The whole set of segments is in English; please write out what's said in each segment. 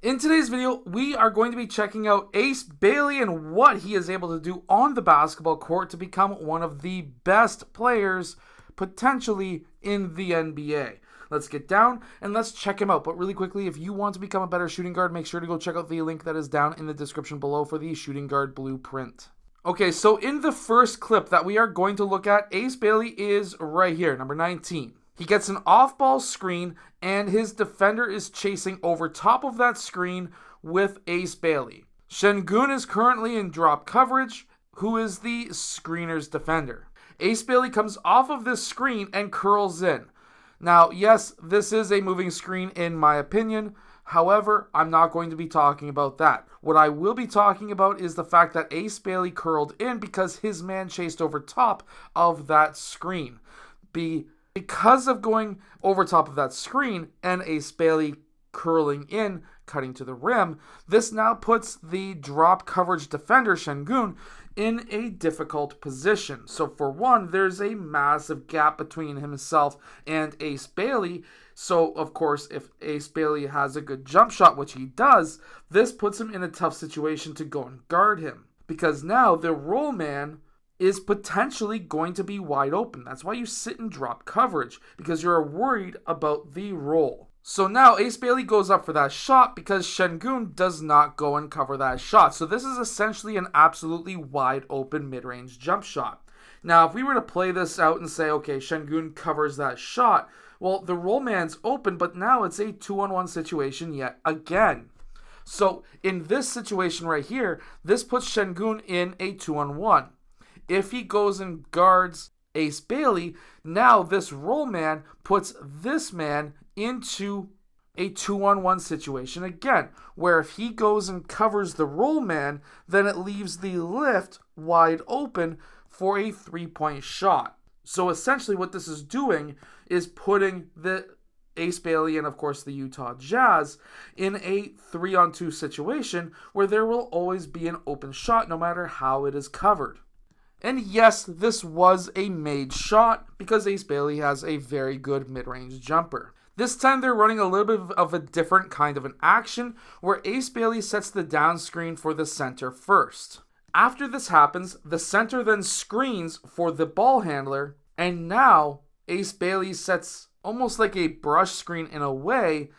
In today's video, we are going to be checking out Ace Bailey and what he is able to do on the basketball court to become one of the best players potentially in the NBA. Let's get down and let's check him out. But really quickly, if you want to become a better shooting guard, make sure to go check out the link that is down in the description below for the shooting guard blueprint. Okay, so in the first clip that we are going to look at, Ace Bailey is right here, number 19. He gets an off-ball screen, and his defender is chasing over top of that screen with Ace Bailey. Şengün is currently in drop coverage, who is the screener's defender. Ace Bailey comes off of this screen and curls in. Now, yes, this is a moving screen in my opinion. However, I'm not going to be talking about that. What I will be talking about is the fact that Ace Bailey curled in because his man chased over top of that screen. Because of going over top of that screen and Ace Bailey curling in, cutting to the rim, this now puts the drop coverage defender, Şengün, in a difficult position. So for one, there's a massive gap between himself and Ace Bailey. So of course, if Ace Bailey has a good jump shot, which he does, this puts him in a tough situation to go and guard him. Because now the roll man is potentially going to be wide open. That's why you sit in drop coverage, because you're worried about the roll. So now Ace Bailey goes up for that shot because Şengün does not go and cover that shot. So this is essentially an absolutely wide open mid-range jump shot. Now, if we were to play this out and say, okay, Şengün covers that shot, well, the roll man's open, but now it's a 2-on-1 situation yet again. So in this situation right here, this puts Şengün in a 2-on-1. If he goes and guards Ace Bailey, now this roll man puts this man into a 2-on-1 situation again, where if he goes and covers the roll man, then it leaves the lift wide open for a three-point shot. So essentially what this is doing is putting the Ace Bailey and of course the Utah Jazz in a 3-on-2 situation where there will always be an open shot no matter how it is covered. And yes, this was a made shot because Ace Bailey has a very good mid-range jumper. This time they're running a little bit of a different kind of an action where Ace Bailey sets the down screen for the center first. After this happens, the center then screens for the ball handler, and now Ace Bailey sets almost like a brush screen in a way,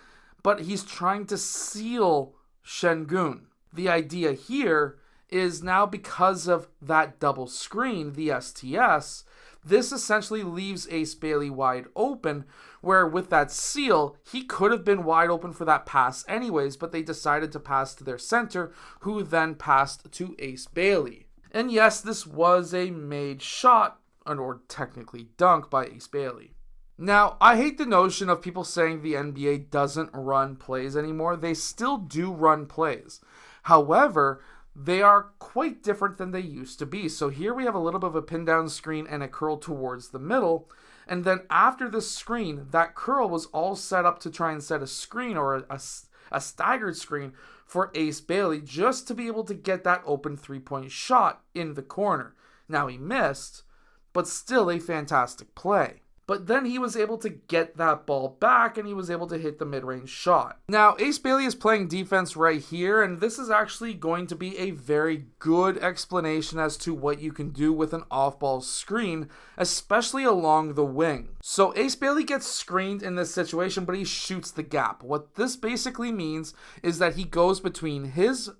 but he's trying to seal Şengün. The idea here is now because of that double screen, the STS, this essentially leaves Ace Bailey wide open, where with that seal, he could have been wide open for that pass anyways, but they decided to pass to their center, who then passed to Ace Bailey. And yes, this was a made shot, or technically dunk by Ace Bailey. Now, I hate the notion of people saying the NBA doesn't run plays anymore. They still do run plays. However, they are quite different than they used to be. So here we have a little bit of a pin down screen and a curl towards the middle. And then after the screen, that curl was all set up to try and set a screen or a staggered screen for Ace Bailey just to be able to get that open three-point shot in the corner. Now he missed, but still a fantastic play. But then he was able to get that ball back and he was able to hit the mid-range shot. Now, Ace Bailey is playing defense right here, and this is actually going to be a very good explanation as to what you can do with an off-ball screen, especially along the wing. So Ace Bailey gets screened in this situation, but he shoots the gap. What this basically means is that he goes between his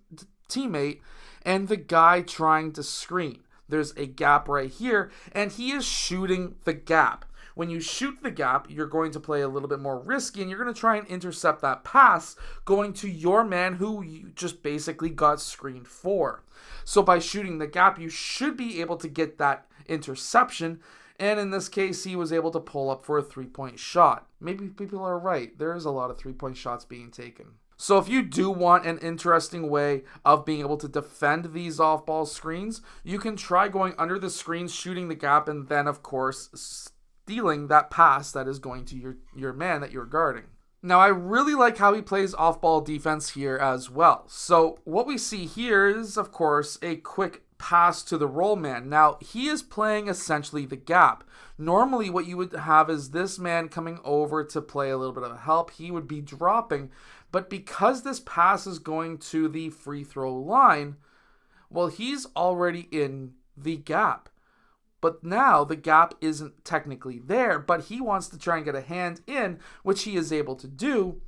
teammate and the guy trying to screen. There's a gap right here, and he is shooting the gap. When you shoot the gap, you're going to play a little bit more risky, and you're going to try and intercept that pass going to your man who you just basically got screened for. So by shooting the gap, you should be able to get that interception, and in this case, he was able to pull up for a three-point shot. Maybe people are right. There is a lot of three-point shots being taken. So if you do want an interesting way of being able to defend these off-ball screens, you can try going under the screens, shooting the gap, and then, of course, stealing that pass that is going to your man that you're guarding. Now, I really like how he plays off-ball defense here as well. So what we see here is, of course, a quick pass to the roll man. Now, he is playing essentially the gap. Normally, what you would have is this man coming over to play a little bit of help. He would be dropping, But because this pass is going to the free throw line, well, he's already in the gap. But now the gap isn't technically there, but he wants to try and get a hand in, which he is able to do.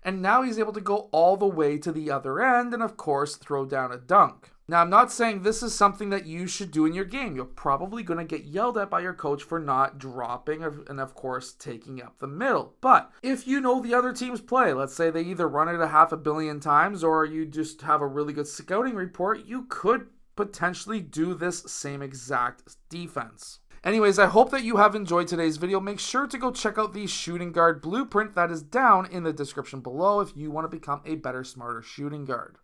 And now he's able to go all the way to the other end and, of course, throw down a dunk. Now, I'm not saying this is something that you should do in your game. You're probably going to get yelled at by your coach for not dropping and, of course, taking up the middle. But if you know the other team's play, let's say they either run it 500 million times or you just have a really good scouting report, you could potentially do this same exact defense. Anyways, I hope that you have enjoyed today's video. Make sure to go check out the shooting guard blueprint that is down in the description below if you want to become a better, smarter shooting guard.